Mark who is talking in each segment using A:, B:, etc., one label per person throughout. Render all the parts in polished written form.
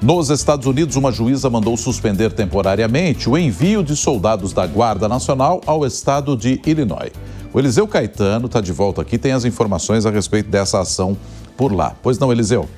A: Nos Estados Unidos, uma juíza mandou suspender temporariamente o envio de soldados da Guarda Nacional ao estado de Illinois. O Eliseu Caetano está de volta aqui, tem as informações a respeito dessa ação por lá. Pois não, Eliseu?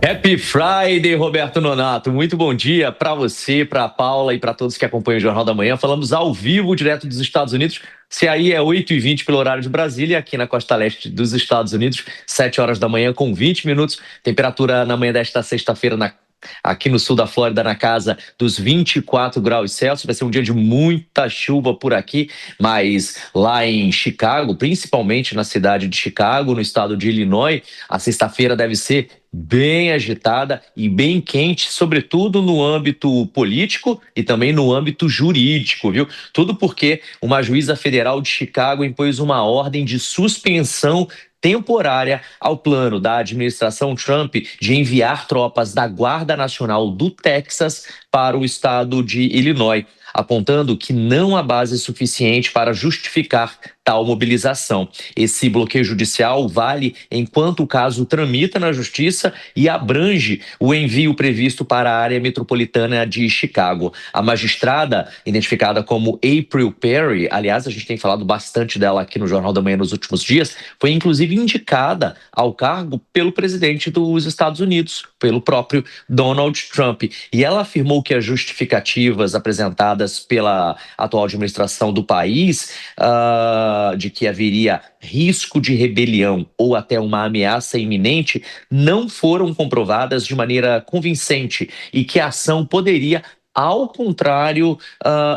B: Happy Friday, Roberto Nonato. Muito bom dia para você, para a Paula e para todos que acompanham o Jornal da Manhã. Falamos ao vivo, direto dos Estados Unidos. Se aí é 8h20 pelo horário de Brasília, aqui na costa leste dos Estados Unidos, 7 horas da manhã com 20 minutos. Temperatura na manhã desta sexta-feira aqui no sul da Flórida, na casa dos 24 graus Celsius. Vai ser um dia de muita chuva por aqui, mas lá em Chicago, principalmente na cidade de Chicago, no estado de Illinois, a sexta-feira deve ser bem agitada e bem quente, sobretudo no âmbito político e também no âmbito jurídico, viu? Tudo porque uma juíza federal de Chicago impôs uma ordem de suspensão temporária ao plano da administração Trump de enviar tropas da Guarda Nacional do Texas para o estado de Illinois, apontando que não há base suficiente para justificar tal mobilização. Esse bloqueio judicial vale enquanto o caso tramita na justiça e abrange o envio previsto para a área metropolitana de Chicago. A magistrada, identificada como April Perry, aliás, a gente tem falado bastante dela aqui no Jornal da Manhã nos últimos dias, foi inclusive indicada ao cargo pelo presidente dos Estados Unidos, pelo próprio Donald Trump. E ela afirmou que as justificativas apresentadas pela atual administração do país, de que haveria risco de rebelião ou até uma ameaça iminente, não foram comprovadas de maneira convincente e que a ação poderia, ao contrário,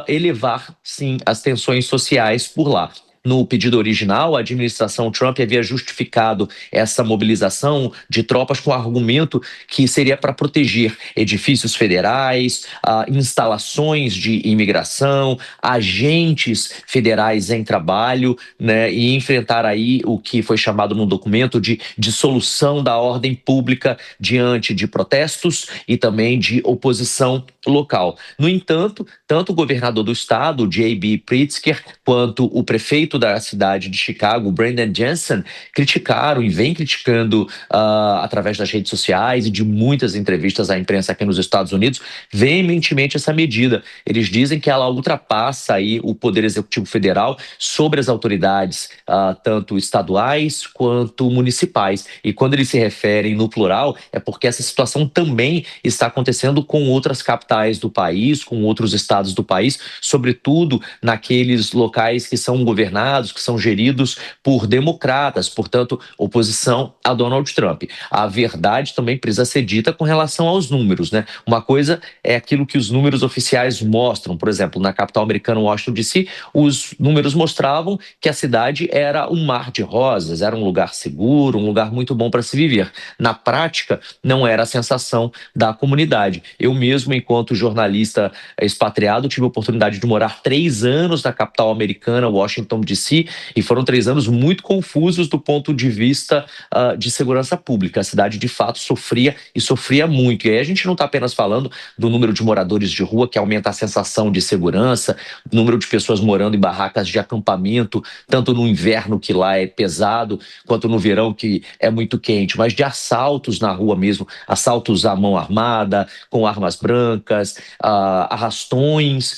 B: elevar, sim, as tensões sociais por lá. No pedido original, a administração Trump havia justificado essa mobilização de tropas com o argumento que seria para proteger edifícios federais, instalações de imigração, agentes federais em trabalho, né, e enfrentar aí o que foi chamado no documento de dissolução da ordem pública diante de protestos e também de oposição local. No entanto, tanto o governador do estado, J.B. Pritzker, quanto o prefeito da cidade de Chicago, Brandon Johnson, criticaram e vem criticando através das redes sociais e de muitas entrevistas à imprensa aqui nos Estados Unidos, veementemente essa medida. Eles dizem que ela ultrapassa aí o Poder Executivo Federal sobre as autoridades, tanto estaduais quanto municipais. E quando eles se referem no plural, é porque essa situação também está acontecendo com outras capitais do país, com outros estados do país, sobretudo naqueles locais que são governados, que são geridos por democratas, portanto, oposição a Donald Trump. A verdade também precisa ser dita com relação aos números, né? Uma coisa é aquilo que os números oficiais mostram. Por exemplo, na capital americana, Washington DC, os números mostravam que a cidade era um mar de rosas, era um lugar seguro, um lugar muito bom para se viver. Na prática, não era a sensação da comunidade. Eu mesmo, enquanto jornalista expatriado, tive a oportunidade de morar 3 anos na capital americana, Washington DC, e foram 3 anos muito confusos do ponto de vista de segurança pública. A cidade, de fato, sofria e sofria muito. E aí a gente não está apenas falando do número de moradores de rua, que aumenta a sensação de segurança, do número de pessoas morando em barracas de acampamento, tanto no inverno, que lá é pesado, quanto no verão, que é muito quente, mas de assaltos na rua mesmo, assaltos à mão armada, com armas brancas, arrastões.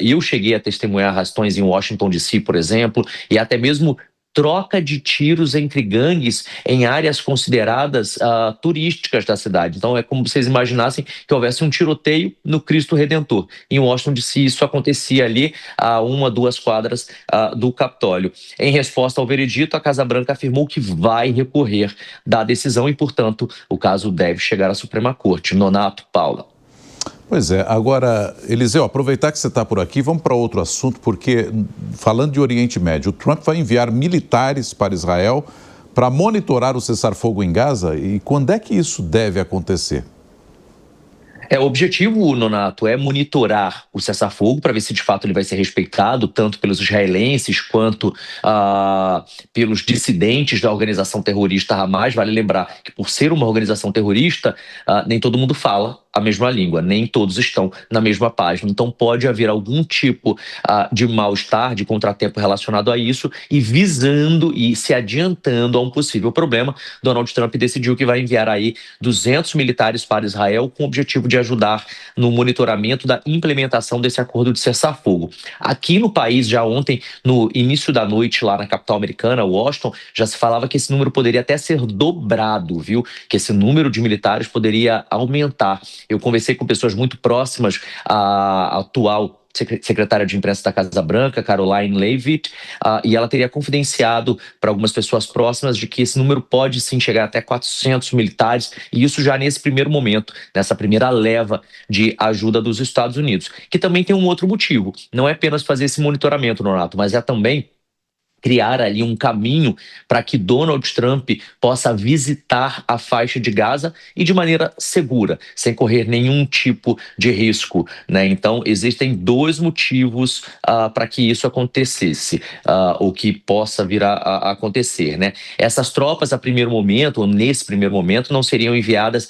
B: Eu cheguei a testemunhar arrastões em Washington DC, por exemplo, e até mesmo troca de tiros entre gangues em áreas consideradas turísticas da cidade. Então é como se vocês imaginassem que houvesse um tiroteio no Cristo Redentor. Em Washington DC, isso acontecia ali a 1-2 quadras do Capitólio. Em resposta ao veredito, a Casa Branca afirmou que vai recorrer da decisão e, portanto, o caso deve chegar à Suprema Corte. Nonato, Paula.
A: Pois é. Agora, Eliseu, aproveitar que você está por aqui, vamos para outro assunto, porque, falando de Oriente Médio, o Trump vai enviar militares para Israel para monitorar o cessar-fogo em Gaza. E quando é que isso deve acontecer?
B: O objetivo, Nonato, é monitorar o cessar-fogo para ver se de fato ele vai ser respeitado tanto pelos israelenses quanto pelos dissidentes da organização terrorista Hamas. Vale lembrar que, por ser uma organização terrorista, nem todo mundo fala a mesma língua, nem todos estão na mesma página. Então pode haver algum tipo de mal-estar, de contratempo relacionado a isso, e visando e se adiantando a um possível problema, Donald Trump decidiu que vai enviar aí 200 militares para Israel com o objetivo de ajudar no monitoramento da implementação desse acordo de cessar-fogo. Aqui no país, já ontem, no início da noite, lá na capital americana, Washington, já se falava que esse número poderia até ser dobrado, viu? Que esse número de militares poderia aumentar. Eu conversei com pessoas muito próximas à atual secretária de imprensa da Casa Branca, Caroline Leavitt, e ela teria confidenciado para algumas pessoas próximas de que esse número pode sim chegar até 400 militares, e isso já nesse primeiro momento, nessa primeira leva de ajuda dos Estados Unidos, que também tem um outro motivo. Não é apenas fazer esse monitoramento, Nonato, mas é também criar ali um caminho para que Donald Trump possa visitar a faixa de Gaza e de maneira segura, sem correr nenhum tipo de risco, né? Então, existem dois motivos para que isso acontecesse, ou que possa vir a acontecer, né? Essas tropas, a primeiro momento, ou nesse primeiro momento, não seriam enviadas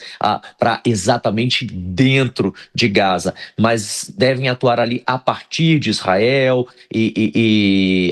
B: para exatamente dentro de Gaza, mas devem atuar ali a partir de Israel em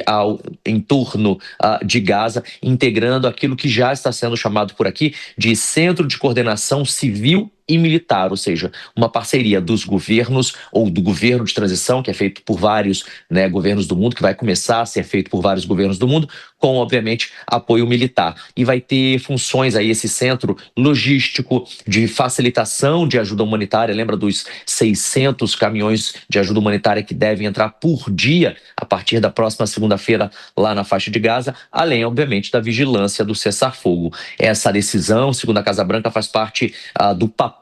B: torno de Gaza, integrando aquilo que já está sendo chamado por aqui de Centro de Coordenação Civil e Militar, ou seja, uma parceria dos governos ou do governo de transição, que é feito por vários governos do mundo, que vai começar a ser feito por vários governos do mundo, com, obviamente, apoio militar. E vai ter funções aí, esse centro logístico de facilitação de ajuda humanitária. Lembra dos 600 caminhões de ajuda humanitária que devem entrar por dia a partir da próxima segunda-feira lá na faixa de Gaza, além, obviamente, da vigilância do cessar-fogo. Essa decisão, segundo a Casa Branca, faz parte do papel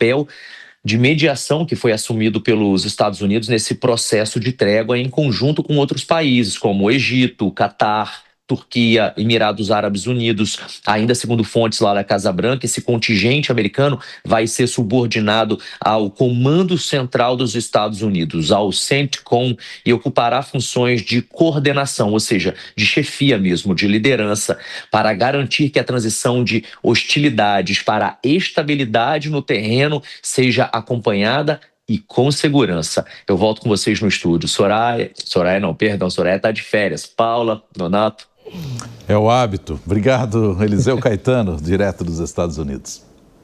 B: de mediação que foi assumido pelos Estados Unidos nesse processo de trégua em conjunto com outros países, como o Egito, Catar, Turquia, Emirados Árabes Unidos. Ainda segundo fontes lá da Casa Branca, esse contingente americano vai ser subordinado ao Comando Central dos Estados Unidos, ao CENTCOM, e ocupará funções de coordenação, ou seja, de chefia mesmo, de liderança, para garantir que a transição de hostilidades para a estabilidade no terreno seja acompanhada e com segurança. Eu volto com vocês no estúdio. Soraya está de férias. Paula, Donato.
A: É o hábito. Obrigado, Eliseu Caetano, direto dos Estados Unidos.